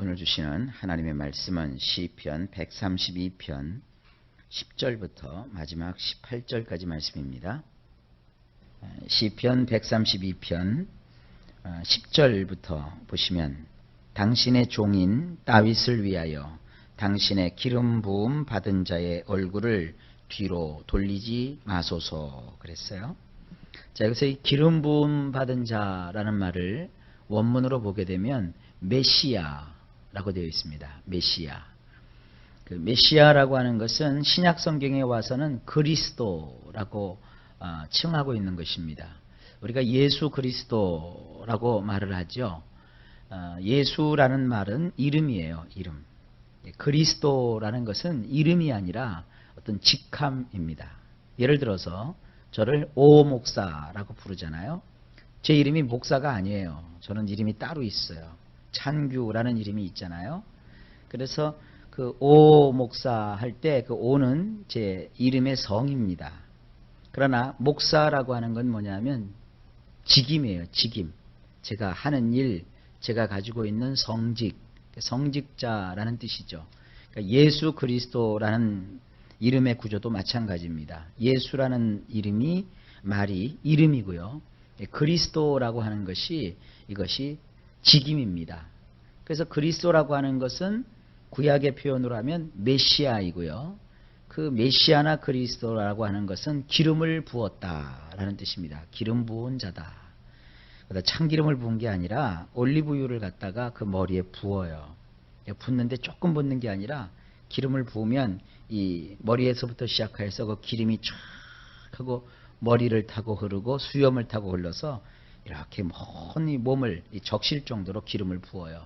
오늘 주시는 하나님의 말씀은 시편 132편 10절부터 마지막 18절까지 말씀입니다. 시편 132편 10절부터 보시면 당신의 종인 다윗을 위하여 당신의 기름 부음 받은 자의 얼굴을 뒤로 돌리지 마소서 그랬어요. 자, 여기서 이 기름 부음 받은 자라는 말을 원문으로 보게 되면 메시아라고 되어 있습니다. 메시아. 그 메시아라고 하는 것은 신약 성경에 와서는 그리스도라고 칭하고 있는 것입니다. 우리가 예수 그리스도라고 말을 하죠. 예수라는 말은 이름이에요. 이름. 그리스도라는 것은 이름이 아니라 어떤 직함입니다. 예를 들어서 저를 오 목사라고 부르잖아요. 제 이름이 목사가 아니에요. 저는 이름이 따로 있어요. 찬규라는 이름이 있잖아요. 그래서 그 오 목사 할 때 그 오는 제 이름의 성입니다. 그러나 목사라고 하는 건 뭐냐면 직임이에요. 직임. 제가 하는 일, 제가 가지고 있는 성직, 성직자라는 뜻이죠. 그러니까 예수 그리스도라는 이름의 구조도 마찬가지입니다. 예수라는 이름이 말이 이름이고요. 그리스도라고 하는 것이 이것이 직임입니다. 그래서 그리스도라고 하는 것은 구약의 표현으로 하면 메시아이고요. 그 메시아나 그리스도라고 하는 것은 기름을 부었다라는 뜻입니다. 기름 부은 자다. 참기름을 부은 게 아니라 올리브유를 갖다가 그 머리에 부어요. 붓는데 조금 붓는 게 아니라 기름을 부으면 이 머리에서부터 시작해서 그 기름이 쫙 하고 머리를 타고 흐르고 수염을 타고 흘러서 이렇게 먼 몸을 적실 정도로 기름을 부어요.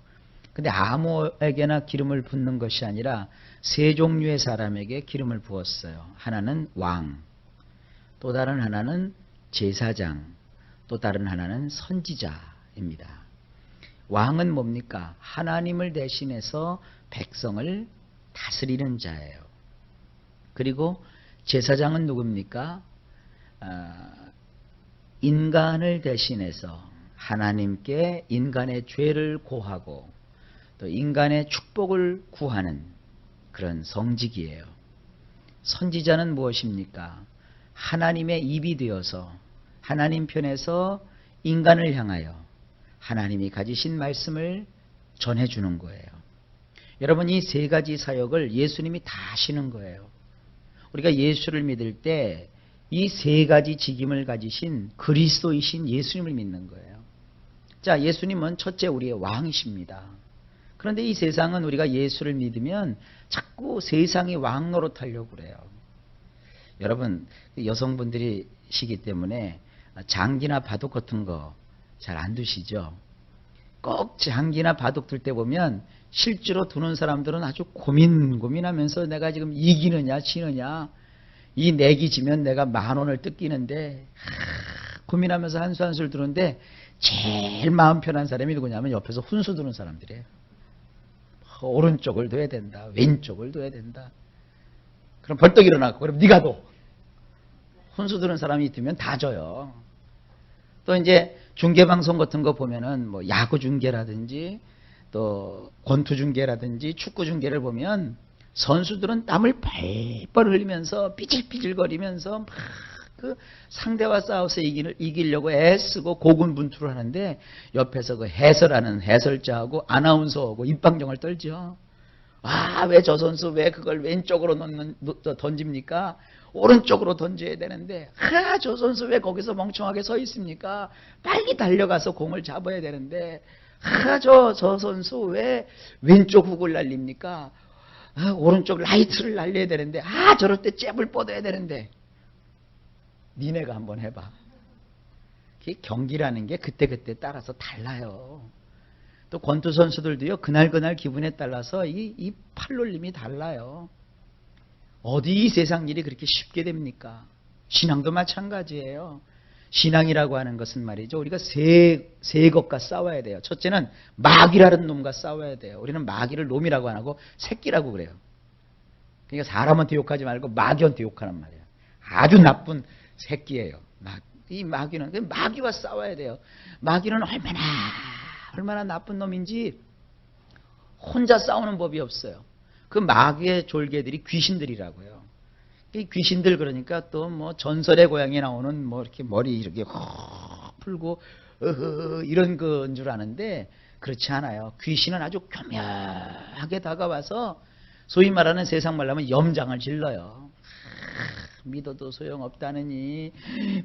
근데 아무에게나 기름을 붓는 것이 아니라 세 종류의 사람에게 기름을 부었어요. 하나는 왕, 또 다른 하나는 제사장, 또 다른 하나는 선지자입니다. 왕은 뭡니까? 하나님을 대신해서 백성을 다스리는 자예요. 그리고 제사장은 누굽니까? 인간을 대신해서 하나님께 인간의 죄를 고하고 또 인간의 축복을 구하는 그런 성직이에요. 선지자는 무엇입니까? 하나님의 입이 되어서 하나님 편에서 인간을 향하여 하나님이 가지신 말씀을 전해주는 거예요. 여러분, 이 세 가지 사역을 예수님이 다 하시는 거예요. 우리가 예수를 믿을 때 이 세 가지 직임을 가지신 그리스도이신 예수님을 믿는 거예요. 자, 예수님은 첫째 우리의 왕이십니다. 그런데 이 세상은 우리가 예수를 믿으면 자꾸 세상이 왕 노릇하려고 그래요. 여러분, 여성분들이시기 때문에 장기나 바둑 같은 거 잘 안 두시죠? 꼭 장기나 바둑 둘 때 보면 실제로 두는 사람들은 아주 고민하면서 내가 지금 이기느냐 지느냐, 이 내기 지면 내가 10,000원을 뜯기는데 고민하면서 한 수 한 수를 두는데 제일 마음 편한 사람이 누구냐면 옆에서 훈수 두는 사람들이에요. 오른쪽을 둬야 된다, 왼쪽을 둬야 된다. 그럼 벌떡 일어나고 그럼 네가 둬. 훈수 두는 사람이 있으면 다 져요. 또 이제 중계방송 같은 거 보면은 뭐 야구 중계라든지 또 권투 중계라든지 축구 중계를 보면 선수들은 땀을 뻘뻘 흘리면서 삐질삐질거리면서 막 그 상대와 싸워서 이기려고 애쓰고 고군분투를 하는데 옆에서 그 해설하는 해설자하고 아나운서하고 입방정을 떨죠. 아, 왜 저 선수 왜 그걸 왼쪽으로 던집니까? 오른쪽으로 던져야 되는데, 아, 저 선수 왜 거기서 멍청하게 서 있습니까? 빨리 달려가서 공을 잡아야 되는데, 아, 저 선수 왜 왼쪽 훅을 날립니까? 아, 오른쪽 라이트를 날려야 되는데, 아, 저럴 때 잽을 뻗어야 되는데. 니네가 한번 해봐. 경기라는 게 그때그때 따라서 달라요. 또 권투 선수들도요, 그날 기분에 따라서 이 팔놀림이 달라요. 어디 이 세상 일이 그렇게 쉽게 됩니까? 신앙도 마찬가지예요. 신앙이라고 하는 것은 말이죠, 우리가 세 것과 싸워야 돼요. 첫째는 마귀라는 놈과 싸워야 돼요. 우리는 마귀를 놈이라고 안 하고 새끼라고 그래요. 그러니까 사람한테 욕하지 말고 마귀한테 욕하는 말이에요. 아주 나쁜 새끼예요. 이 마귀는 마귀와 싸워야 돼요. 마귀는 얼마나 나쁜 놈인지 혼자 싸우는 법이 없어요. 그 마귀의 졸개들이 귀신들이라고요. 이 귀신들 그러니까 또 뭐 전설의 고향에 나오는 뭐 이렇게 머리 이렇게 풀고 이런 건 줄 아는데 그렇지 않아요. 귀신은 아주 교묘하게 다가와서 소위 말하는 세상 말로 하면 염장을 질러요. 믿어도 소용없다느니,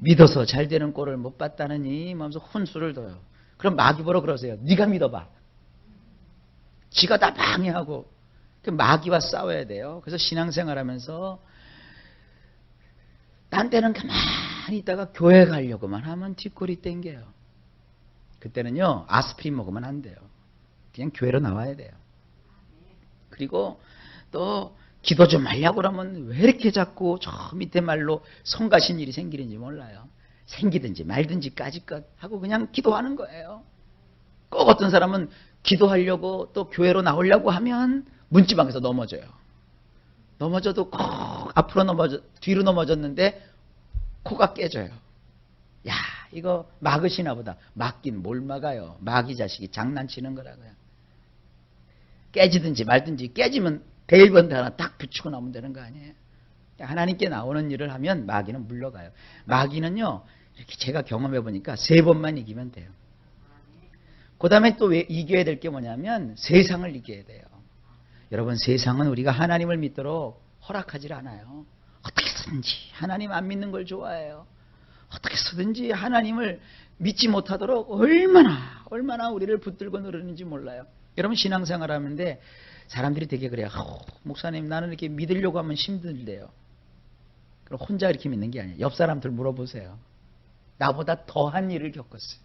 믿어서 잘 되는 꼴을 못 봤다느니 하면서 혼수를 둬요. 그럼 마귀 보러 그러세요. 네가 믿어봐. 지가 다 방해하고. 마귀와 싸워야 돼요. 그래서 신앙생활하면서 딴 때는 가만히 있다가 교회 가려고만 하면 뒷골이 땡겨요. 그때는요 아스피린 먹으면 안 돼요. 그냥 교회로 나와야 돼요. 그리고 또 기도 좀 하려고 그러면 왜 이렇게 자꾸 저 밑에 말로 성가신 일이 생기는지 몰라요. 생기든지 말든지 까짓것 하고 그냥 기도하는 거예요. 꼭 어떤 사람은 기도하려고 또 교회로 나오려고 하면 문지방에서 넘어져요. 넘어져도 꼭 앞으로 뒤로 넘어졌는데 코가 깨져요. 야, 이거 막으시나 보다. 막긴 뭘 막아요. 마귀 자식이 장난치는 거라고요. 깨지든지 말든지 깨지면 베일번트 하나 딱 붙이고 나오면 되는 거 아니에요. 하나님께 나오는 일을 하면 마귀는 물러가요. 마귀는요, 이렇게 제가 경험해 보니까 3번만 이기면 돼요. 그 다음에 또 이겨야 될 게 뭐냐면 세상을 이겨야 돼요. 여러분, 세상은 우리가 하나님을 믿도록 허락하지 않아요. 어떻게 쓰든지 하나님 안 믿는 걸 좋아해요. 어떻게 쓰든지 하나님을 믿지 못하도록 얼마나 우리를 붙들고 누르는지 몰라요. 여러분, 신앙생활 하는데 사람들이 되게 그래요. 목사님, 나는 이렇게 믿으려고 하면 힘들대요. 그럼 혼자 이렇게 믿는 게 아니에요. 옆 사람들 물어보세요. 나보다 더한 일을 겪었어요.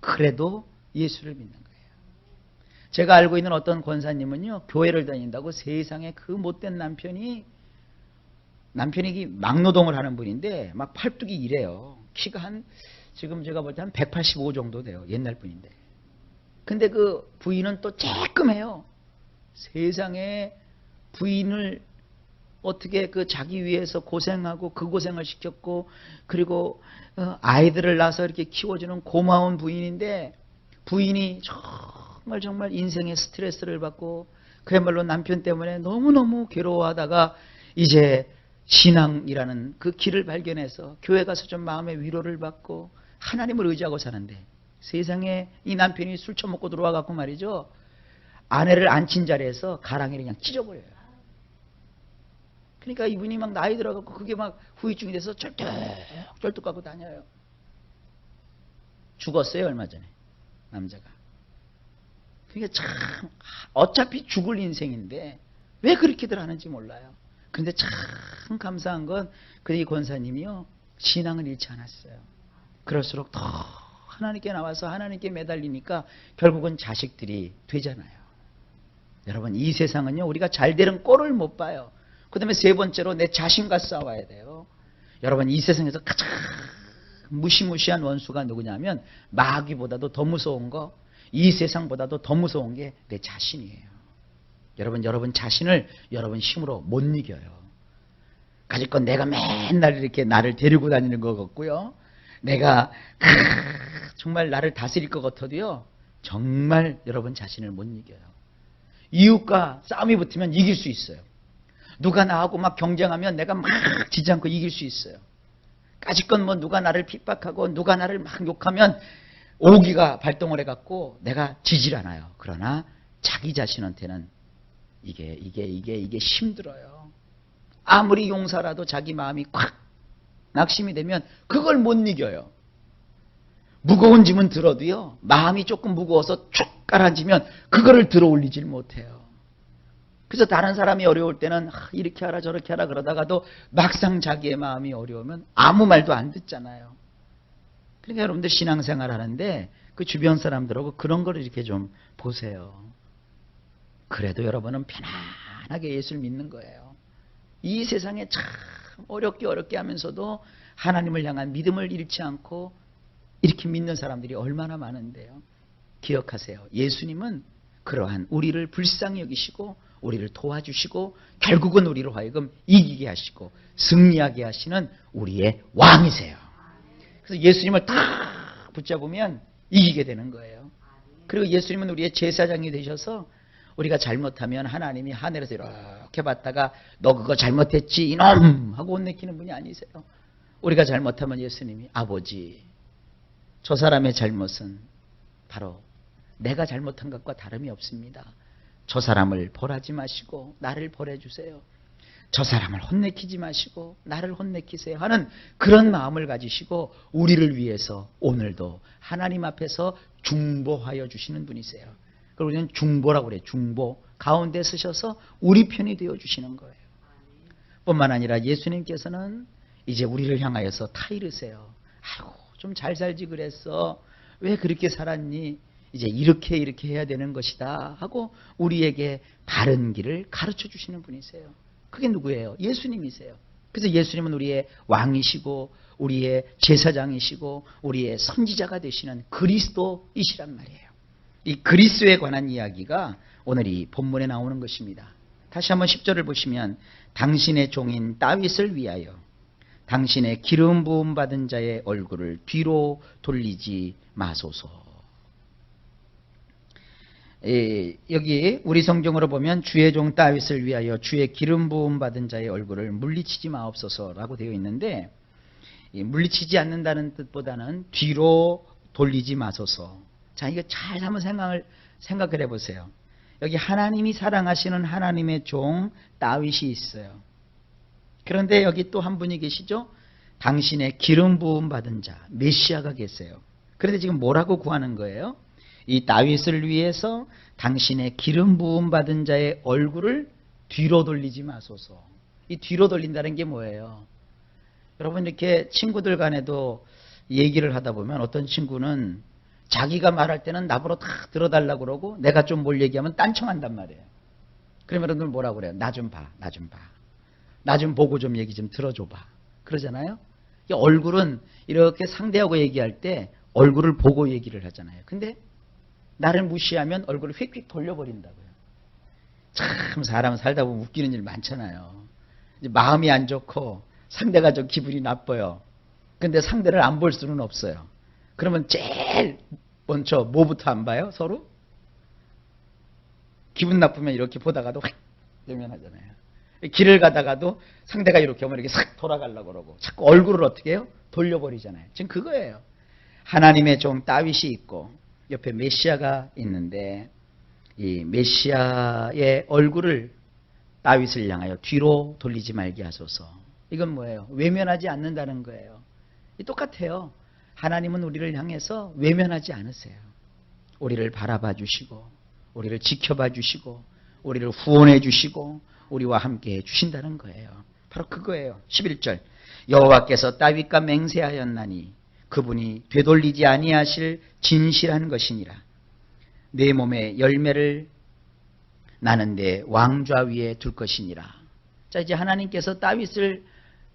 그래도 예수를 믿는 거예요. 제가 알고 있는 어떤 권사님은요, 교회를 다닌다고 세상에 그 못된 남편이 막노동을 하는 분인데 막 팔뚝이 이래요. 키가 지금 제가 볼 때 한 185 정도 돼요. 옛날 분인데. 근데 그 부인은 또 쬐끔해요. 세상에 부인을 어떻게 그 자기 위해서 고생하고 그 고생을 시켰고, 그리고 아이들을 낳아서 이렇게 키워주는 고마운 부인인데, 부인이 정말 인생의 스트레스를 받고 그야말로 남편 때문에 너무너무 괴로워하다가 이제 신앙이라는 그 길을 발견해서 교회 가서 좀 마음의 위로를 받고 하나님을 의지하고 사는데, 세상에 이 남편이 술 처먹고 들어와 갖고 말이죠, 아내를 앉힌 자리에서 가랑이를 그냥 찢어버려요. 그러니까 이분이 막 나이 들어갖고 그게 막 후유증이 돼서 쩔뚝 갖고 다녀요. 죽었어요, 얼마 전에 남자가. 그러니까 참 어차피 죽을 인생인데 왜 그렇게들 하는지 몰라요. 그런데 참 감사한 건 이 권사님이요, 신앙을 잃지 않았어요. 그럴수록 더 하나님께 나와서 하나님께 매달리니까 결국은 자식들이 되잖아요. 여러분, 이 세상은요, 우리가 잘 되는 꼴을 못 봐요. 그 다음에 3번째로 내 자신과 싸워야 돼요. 여러분, 이 세상에서 가장 무시무시한 원수가 누구냐면 마귀보다도 더 무서운 거, 이 세상보다도 더 무서운 게 내 자신이에요. 여러분 자신을 여러분 힘으로 못 이겨요. 가지건 내가 맨날 이렇게 나를 데리고 다니는 것 같고요, 내가 정말 나를 다스릴 것 같아도요, 정말 여러분 자신을 못 이겨요. 이웃과 싸움이 붙으면 이길 수 있어요. 누가 나하고 막 경쟁하면 내가 막 지지 않고 이길 수 있어요. 까짓건 뭐 누가 나를 핍박하고 누가 나를 막 욕하면 오기가 발동을 해갖고 내가 지질 않아요. 그러나 자기 자신한테는 이게 힘들어요. 아무리 용사라도 자기 마음이 콱 낙심이 되면 그걸 못 이겨요. 무거운 짐은 들어도요, 마음이 조금 무거워서 쭉 가라앉으면 그거를 들어 올리질 못해요. 그래서 다른 사람이 어려울 때는 이렇게 하라 저렇게 하라 그러다가도 막상 자기의 마음이 어려우면 아무 말도 안 듣잖아요. 그러니까 여러분들 신앙생활 하는데 그 주변 사람들하고 그런 걸 이렇게 좀 보세요. 그래도 여러분은 편안하게 예수를 믿는 거예요. 이 세상에 참 어렵게 하면서도 하나님을 향한 믿음을 잃지 않고 이렇게 믿는 사람들이 얼마나 많은데요. 기억하세요. 예수님은 그러한 우리를 불쌍히 여기시고 우리를 도와주시고 결국은 우리로 하여금 이기게 하시고 승리하게 하시는 우리의 왕이세요. 그래서 예수님을 딱 붙잡으면 이기게 되는 거예요. 그리고 예수님은 우리의 제사장이 되셔서 우리가 잘못하면 하나님이 하늘에서 이렇게 봤다가 너 그거 잘못했지 이놈 하고 혼내키는 분이 아니세요. 우리가 잘못하면 예수님이 아버지 저 사람의 잘못은 바로 내가 잘못한 것과 다름이 없습니다. 저 사람을 벌하지 마시고 나를 벌해주세요. 저 사람을 혼내키지 마시고 나를 혼내키세요 하는 그런 마음을 가지시고 우리를 위해서 오늘도 하나님 앞에서 중보하여 주시는 분이세요. 그리고 우리는 중보라고 그래요. 중보. 가운데 서셔서 우리 편이 되어 주시는 거예요. 뿐만 아니라 예수님께서는 이제 우리를 향하여서 타이르세요. 아이고 좀 잘 살지 그랬어. 왜 그렇게 살았니? 이제 이렇게 해야 되는 것이다 하고 우리에게 바른 길을 가르쳐 주시는 분이세요. 그게 누구예요? 예수님이세요. 그래서 예수님은 우리의 왕이시고 우리의 제사장이시고 우리의 선지자가 되시는 그리스도이시란 말이에요. 이 그리스도에 관한 이야기가 오늘 이 본문에 나오는 것입니다. 다시 한번 10절을 보시면 당신의 종인 다윗을 위하여 당신의 기름 부음 받은 자의 얼굴을 뒤로 돌리지 마소서. 여기 우리 성경으로 보면 주의 종 다윗을 위하여 주의 기름 부음 받은 자의 얼굴을 물리치지 마옵소서라고 되어 있는데 물리치지 않는다는 뜻보다는 뒤로 돌리지 마소서. 자, 이거 잘 한번 생각을 해보세요. 여기 하나님이 사랑하시는 하나님의 종 다윗이 있어요. 그런데 여기 또 한 분이 계시죠? 당신의 기름 부음 받은 자 메시아가 계세요. 그런데 지금 뭐라고 구하는 거예요? 이 다윗을 위해서 당신의 기름 부음 받은 자의 얼굴을 뒤로 돌리지 마소서. 이 뒤로 돌린다는 게 뭐예요? 여러분 이렇게 친구들 간에도 얘기를 하다 보면 어떤 친구는 자기가 말할 때는 나보러 다 들어달라고 그러고 내가 좀 뭘 얘기하면 딴청한단 말이에요. 그러면 여러분들 뭐라고 그래요? 나 좀 봐. 나 좀 봐. 나 좀 보고 좀 얘기 좀 들어줘봐. 그러잖아요. 이 얼굴은 이렇게 상대하고 얘기할 때 얼굴을 보고 얘기를 하잖아요. 근데 나를 무시하면 얼굴을 휙휙 돌려버린다고요. 참 사람은 살다 보면 웃기는 일 많잖아요. 이제 마음이 안 좋고 상대가 좀 기분이 나빠요. 근데 상대를 안 볼 수는 없어요. 그러면 제일 먼저 뭐부터 안 봐요? 서로? 기분 나쁘면 이렇게 보다가도 확 외면하잖아요. 길을 가다가도 상대가 이렇게 오면 이렇게 싹 돌아가려고 그러고 자꾸 얼굴을 어떻게 해요? 돌려버리잖아요. 지금 그거예요. 하나님의 종 다윗이 있고 옆에 메시아가 있는데 이 메시아의 얼굴을 다윗을 향하여 뒤로 돌리지 말게 하소서. 이건 뭐예요? 외면하지 않는다는 거예요. 똑같아요. 하나님은 우리를 향해서 외면하지 않으세요. 우리를 바라봐 주시고 우리를 지켜봐 주시고 우리를 후원해 주시고 우리와 함께 해 주신다는 거예요. 바로 그거예요. 11절 여호와께서 다윗과 맹세하였나니 그분이 되돌리지 아니하실 진실한 것이니라. 내 몸에 열매를 나는 내 왕좌 위에 둘 것이니라. 자, 이제 하나님께서 다윗을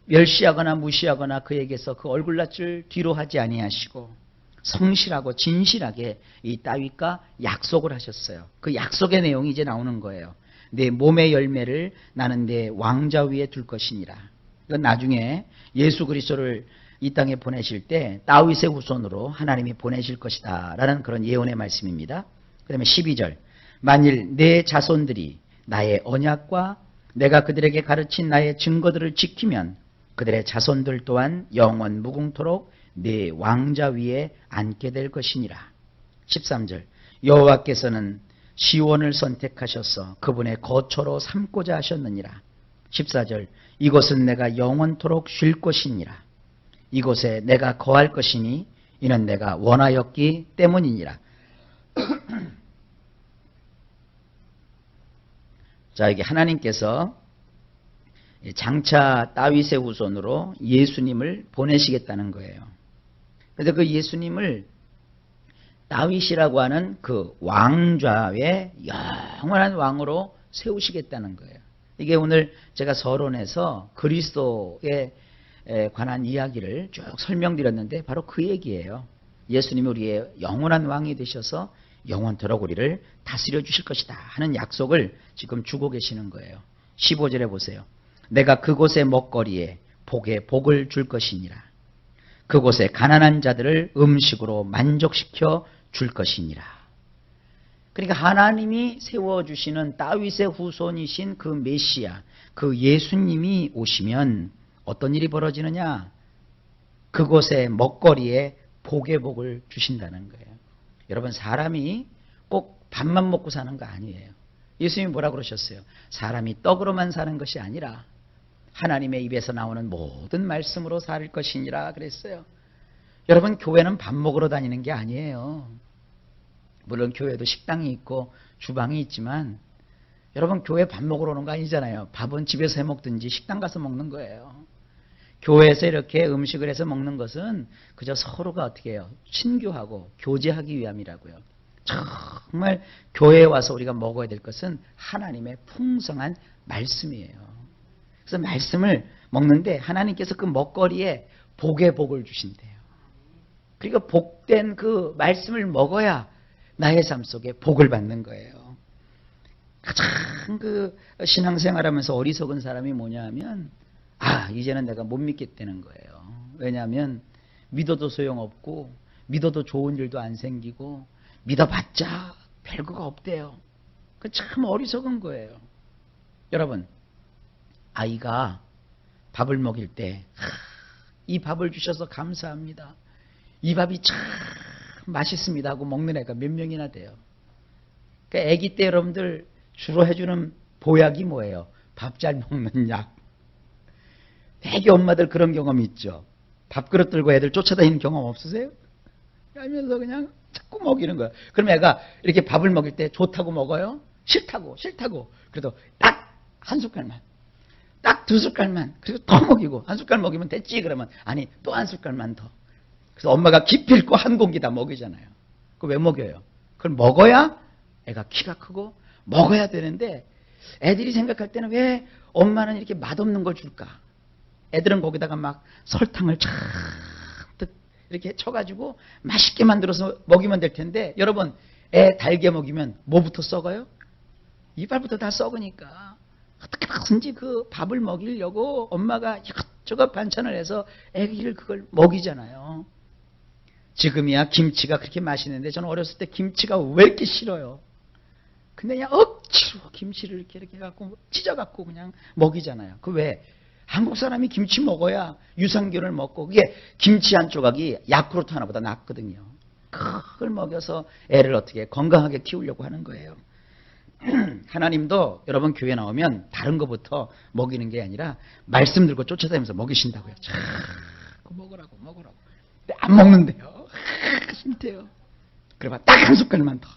멸시하거나 무시하거나 그에게서 그 얼굴낯을 뒤로 하지 아니하시고 성실하고 진실하게 이 다윗과 약속을 하셨어요. 그 약속의 내용이 이제 나오는 거예요. 내 몸의 열매를 나는 내 왕좌 위에 둘 것이니라. 이건 나중에 예수 그리스도를 이 땅에 보내실 때 다윗의 후손으로 하나님이 보내실 것이다 라는 그런 예언의 말씀입니다. 그 다음에 12절 만일 내 자손들이 나의 언약과 내가 그들에게 가르친 나의 증거들을 지키면 그들의 자손들 또한 영원 무궁토록 내 왕좌 위에 앉게 될 것이니라. 13절 여호와께서는 시온을 선택하셔서 그분의 거처로 삼고자 하셨느니라. 14절 이곳은 내가 영원토록 쉴 곳이니라. 이곳에 내가 거할 것이니 이는 내가 원하였기 때문이니라. 자, 이게 하나님께서 장차 다윗의 후손으로 예수님을 보내시겠다는 거예요. 그래서 그 예수님을 다윗이라고 하는 그 왕좌의 영원한 왕으로 세우시겠다는 거예요. 이게 오늘 제가 서론에서 그리스도에 관한 이야기를 쭉 설명드렸는데 바로 그 얘기예요. 예수님이 우리의 영원한 왕이 되셔서 영원토록 우리를 다스려 주실 것이다 하는 약속을 지금 주고 계시는 거예요. 15절에 보세요. 내가 그곳의 먹거리에 복에 복을 줄 것이니라. 그곳에 가난한 자들을 음식으로 만족시켜 줄 것이니라. 그러니까 하나님이 세워주시는 다윗의 후손이신 그 메시아, 그 예수님이 오시면 어떤 일이 벌어지느냐? 그곳의 먹거리에 복의 복을 주신다는 거예요. 여러분, 사람이 꼭 밥만 먹고 사는 거 아니에요. 예수님이 뭐라 그러셨어요? 사람이 떡으로만 사는 것이 아니라 하나님의 입에서 나오는 모든 말씀으로 살 것이니라 그랬어요. 여러분, 교회는 밥 먹으러 다니는 게 아니에요. 물론 교회도 식당이 있고 주방이 있지만 여러분, 교회 밥 먹으러 오는 거 아니잖아요. 밥은 집에서 해 먹든지 식당 가서 먹는 거예요. 교회에서 이렇게 음식을 해서 먹는 것은 그저 서로가 어떻게 해요? 친교하고 교제하기 위함이라고요. 정말 교회에 와서 우리가 먹어야 될 것은 하나님의 풍성한 말씀이에요. 그래서 말씀을 먹는데 하나님께서 그 먹거리에 복의 복을 주신대요. 그러니까 복된 그 말씀을 먹어야 나의 삶 속에 복을 받는 거예요. 가장 그 신앙생활하면서 어리석은 사람이 뭐냐 하면 이제는 내가 못 믿겠다는 거예요. 왜냐하면 믿어도 소용없고 믿어도 좋은 일도 안 생기고 믿어봤자 별거가 없대요. 그건 참 어리석은 거예요. 여러분, 아이가 밥을 먹일 때 이 밥을 주셔서 감사합니다. 이 밥이 참 맛있습니다 하고 먹는 애가 몇 명이나 돼요. 그러니까 아기 때 여러분들 주로 해주는 보약이 뭐예요? 밥 잘 먹는 약. 되게 엄마들 그런 경험 있죠. 밥그릇 들고 애들 쫓아다니는 경험 없으세요? 하면서 그냥 자꾸 먹이는 거야. 그럼 애가 이렇게 밥을 먹일 때 좋다고 먹어요? 싫다고. 그래도 딱 한 숟갈만, 딱 두 숟갈만, 그리고 더 먹이고 한 숟갈 먹이면 됐지 그러면 아니 또 한 숟갈만 더. 그래서 엄마가 기필코 한 공기 다 먹이잖아요. 그거 왜 먹여요? 그걸 먹어야 애가 키가 크고 먹어야 되는데 애들이 생각할 때는 왜 엄마는 이렇게 맛없는 걸 줄까? 애들은 거기다가 막 설탕을 잔뜩 이렇게 쳐가지고 맛있게 만들어서 먹이면 될 텐데 여러분, 애 달게 먹이면 뭐부터 썩어요? 이빨부터 다 썩으니까 어떻게든지 그 밥을 먹이려고 엄마가 이것저것 반찬을 해서 애기를 그걸 먹이잖아요. 지금이야 김치가 그렇게 맛있는데 저는 어렸을 때 김치가 왜 이렇게 싫어요? 근데 그냥 억지로 김치를 이렇게 갖고 찢어갖고 그냥 먹이잖아요. 그 왜? 한국 사람이 김치 먹어야 유산균을 먹고 그게 김치 한 조각이 야쿠르트 하나보다 낫거든요. 그걸 먹여서 애를 어떻게 건강하게 키우려고 하는 거예요. 하나님도 여러분 교회 나오면 다른 것부터 먹이는 게 아니라 말씀 들고 쫓아다니면서 먹이신다고요. 자꾸 먹으라고. 근데 안 먹는데요. 싫대요. 그러면 딱 한 숟갈만 더.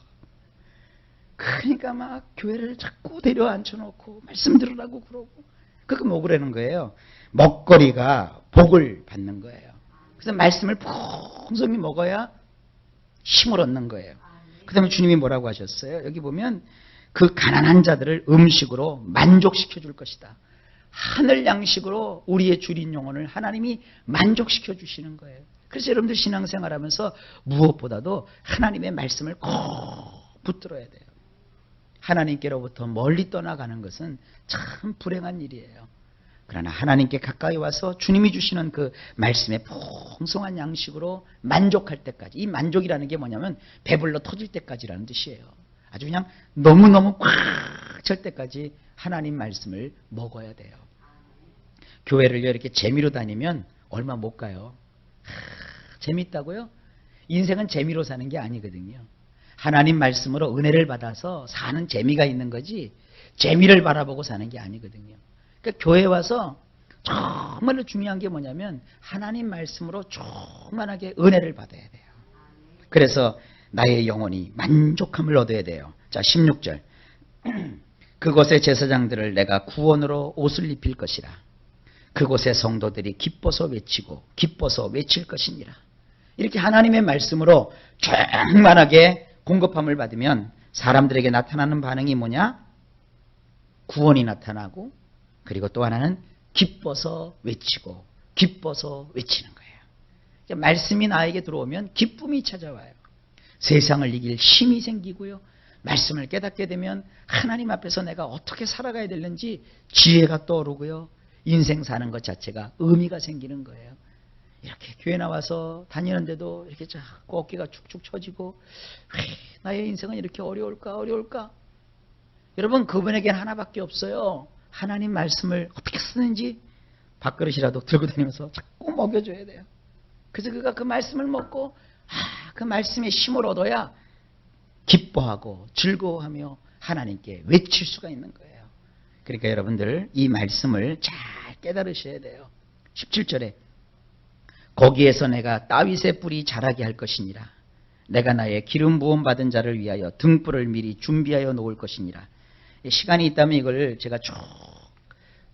그러니까 막 교회를 자꾸 데려 앉혀놓고 말씀 들으라고 그러고 그거 먹으라는 거예요. 먹거리가 복을 받는 거예요. 그래서 말씀을 풍성히 먹어야 힘을 얻는 거예요. 그 다음에 주님이 뭐라고 하셨어요? 여기 보면 그 가난한 자들을 음식으로 만족시켜 줄 것이다. 하늘 양식으로 우리의 주린 영혼을 하나님이 만족시켜 주시는 거예요. 그래서 여러분들 신앙생활하면서 무엇보다도 하나님의 말씀을 꼭 붙들어야 돼요. 하나님께로부터 멀리 떠나가는 것은 참 불행한 일이에요. 그러나 하나님께 가까이 와서 주님이 주시는 그 말씀의 풍성한 양식으로 만족할 때까지, 이 만족이라는 게 뭐냐면 배불러 터질 때까지라는 뜻이에요. 아주 그냥 너무너무 꽉 찰 때까지 하나님 말씀을 먹어야 돼요. 교회를 이렇게 재미로 다니면 얼마 못 가요. 재밌다고요? 인생은 재미로 사는 게 아니거든요. 하나님 말씀으로 은혜를 받아서 사는 재미가 있는 거지 재미를 바라보고 사는 게 아니거든요. 그러니까 교회 와서 정말로 중요한 게 뭐냐면 하나님 말씀으로 충만하게 은혜를 받아야 돼요. 그래서 나의 영혼이 만족함을 얻어야 돼요. 자, 16절. 그곳의 제사장들을 내가 구원으로 옷을 입힐 것이라. 그곳의 성도들이 기뻐서 외치고 기뻐서 외칠 것이니라. 이렇게 하나님의 말씀으로 충만하게 공급함을 받으면 사람들에게 나타나는 반응이 뭐냐? 구원이 나타나고 그리고 또 하나는 기뻐서 외치고 기뻐서 외치는 거예요. 그러니까 말씀이 나에게 들어오면 기쁨이 찾아와요. 세상을 이길 힘이 생기고요. 말씀을 깨닫게 되면 하나님 앞에서 내가 어떻게 살아가야 되는지 지혜가 떠오르고요. 인생 사는 것 자체가 의미가 생기는 거예요. 이렇게 교회 나와서 다니는데도 이렇게 자꾸 어깨가 축축 처지고 나의 인생은 이렇게 어려울까? 여러분, 그분에겐 하나밖에 없어요. 하나님 말씀을 어떻게 쓰는지 밥그릇이라도 들고 다니면서 자꾸 먹여줘야 돼요. 그래서 그가 그 말씀을 먹고 그 말씀의 힘을 얻어야 기뻐하고 즐거워하며 하나님께 외칠 수가 있는 거예요. 그러니까 여러분들 이 말씀을 잘 깨달으셔야 돼요. 17절에 거기에서 내가 다윗의 뿔이 자라게 할 것이니라. 내가 나의 기름 부음 받은 자를 위하여 등불을 미리 준비하여 놓을 것이니라. 시간이 있다면 이걸 제가 쭉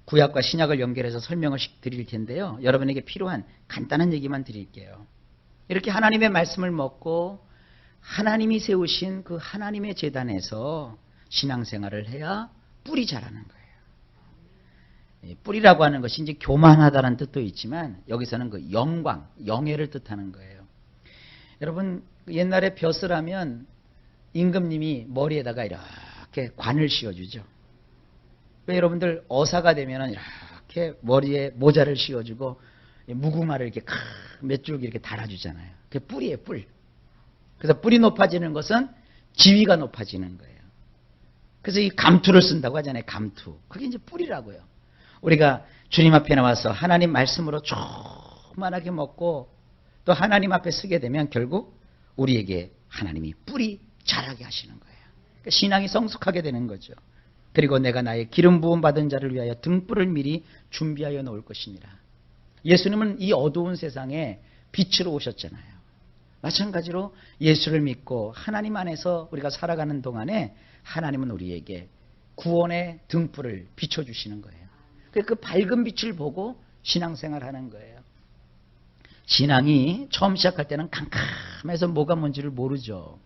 구약과 신약을 연결해서 설명을 드릴 텐데요. 여러분에게 필요한 간단한 얘기만 드릴게요. 이렇게 하나님의 말씀을 먹고 하나님이 세우신 그 하나님의 제단에서 신앙생활을 해야 뿔이 자라는 거예요. 뿔이라고 하는 것이 이제 교만하다는 뜻도 있지만 여기서는 그 영광, 영예를 뜻하는 거예요. 여러분, 옛날에 벼슬 하면 임금님이 머리에다가 이렇게 관을 씌워주죠. 왜 여러분들 어사가 되면 이렇게 머리에 모자를 씌워주고 무궁화를 이렇게 몇 줄기 이렇게 달아주잖아요. 그게 뿔이에요, 뿔. 그래서 뿔이 높아지는 것은 지위가 높아지는 거예요. 그래서 이 감투를 쓴다고 하잖아요, 감투. 그게 이제 뿔이라고요. 우리가 주님 앞에 나와서 하나님 말씀으로 조그만하게 먹고 또 하나님 앞에 쓰게 되면 결국 우리에게 하나님이 뿔이 자라게 하시는 거예요. 그러니까 신앙이 성숙하게 되는 거죠. 그리고 내가 나의 기름 부음 받은 자를 위하여 등불을 미리 준비하여 놓을 것이니라. 예수님은 이 어두운 세상에 빛으로 오셨잖아요. 마찬가지로 예수를 믿고 하나님 안에서 우리가 살아가는 동안에 하나님은 우리에게 구원의 등불을 비춰주시는 거예요. 그 밝은 빛을 보고 신앙생활하는 거예요. 신앙이 처음 시작할 때는 캄캄해서 뭐가 뭔지를 모르죠.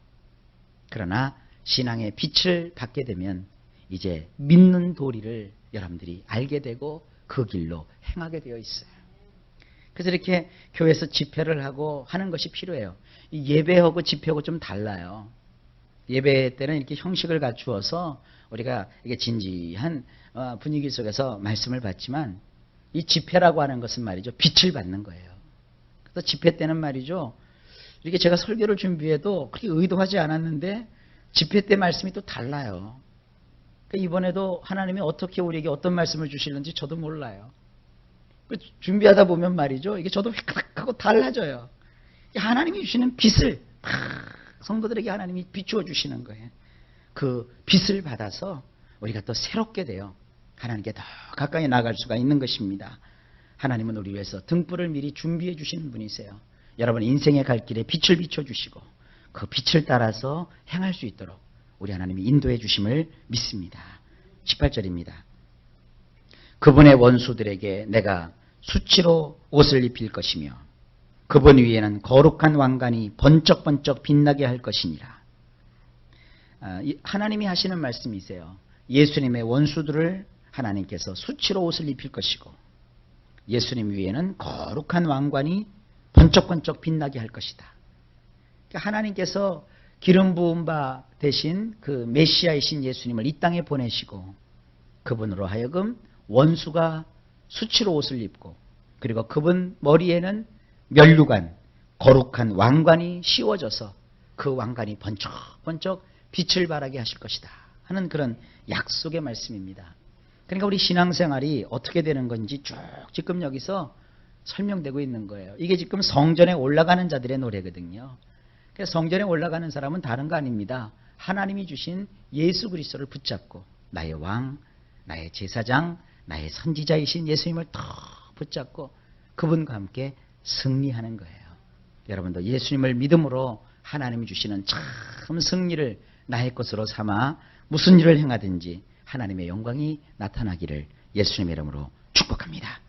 그러나 신앙의 빛을 받게 되면 이제 믿는 도리를 여러분들이 알게 되고 그 길로 행하게 되어 있어요. 그래서 이렇게 교회에서 집회를 하고 하는 것이 필요해요. 이 예배하고 집회하고 좀 달라요. 예배 때는 이렇게 형식을 갖추어서 우리가 이게 진지한 분위기 속에서 말씀을 받지만 이 집회라고 하는 것은 말이죠, 빛을 받는 거예요. 그래서 집회 때는 말이죠, 이렇게 제가 설교를 준비해도 그렇게 의도하지 않았는데 집회 때 말씀이 또 달라요. 그러니까 이번에도 하나님이 어떻게 우리에게 어떤 말씀을 주시는지 저도 몰라요. 준비하다 보면 말이죠, 이게 저도 휙하고 달라져요. 하나님이 주시는 빛을 성도들에게 하나님이 비추어 주시는 거예요. 그 빛을 받아서 우리가 또 새롭게 돼요. 하나님께 더 가까이 나아갈 수가 있는 것입니다. 하나님은 우리 위해서 등불을 미리 준비해 주시는 분이세요. 여러분 인생의 갈 길에 빛을 비춰주시고 그 빛을 따라서 행할 수 있도록 우리 하나님이 인도해 주심을 믿습니다. 18절입니다. 그분의 원수들에게 내가 수치로 옷을 입힐 것이며 그분 위에는 거룩한 왕관이 번쩍번쩍 빛나게 할 것이니라. 하나님이 하시는 말씀이세요. 예수님의 원수들을 하나님께서 수치로 옷을 입힐 것이고 예수님 위에는 거룩한 왕관이 번쩍번쩍 빛나게 할 것이다. 하나님께서 기름 부은 바 대신 그 메시아이신 예수님을 이 땅에 보내시고 그분으로 하여금 원수가 수치로 옷을 입고 그리고 그분 머리에는 면류관, 거룩한 왕관이 씌워져서 그 왕관이 번쩍번쩍 빛을 발하게 하실 것이다 하는 그런 약속의 말씀입니다. 그러니까 우리 신앙생활이 어떻게 되는 건지 쭉 지금 여기서 설명되고 있는 거예요. 이게 지금 성전에 올라가는 자들의 노래거든요. 그래서 성전에 올라가는 사람은 다른 거 아닙니다. 하나님이 주신 예수 그리스도를 붙잡고 나의 왕, 나의 제사장, 나의 선지자이신 예수님을 더 붙잡고 그분과 함께 승리하는 거예요. 여러분도 예수님을 믿음으로 하나님이 주시는 참 승리를 나의 것으로 삼아 무슨 일을 행하든지 하나님의 영광이 나타나기를 예수님의 이름으로 축복합니다.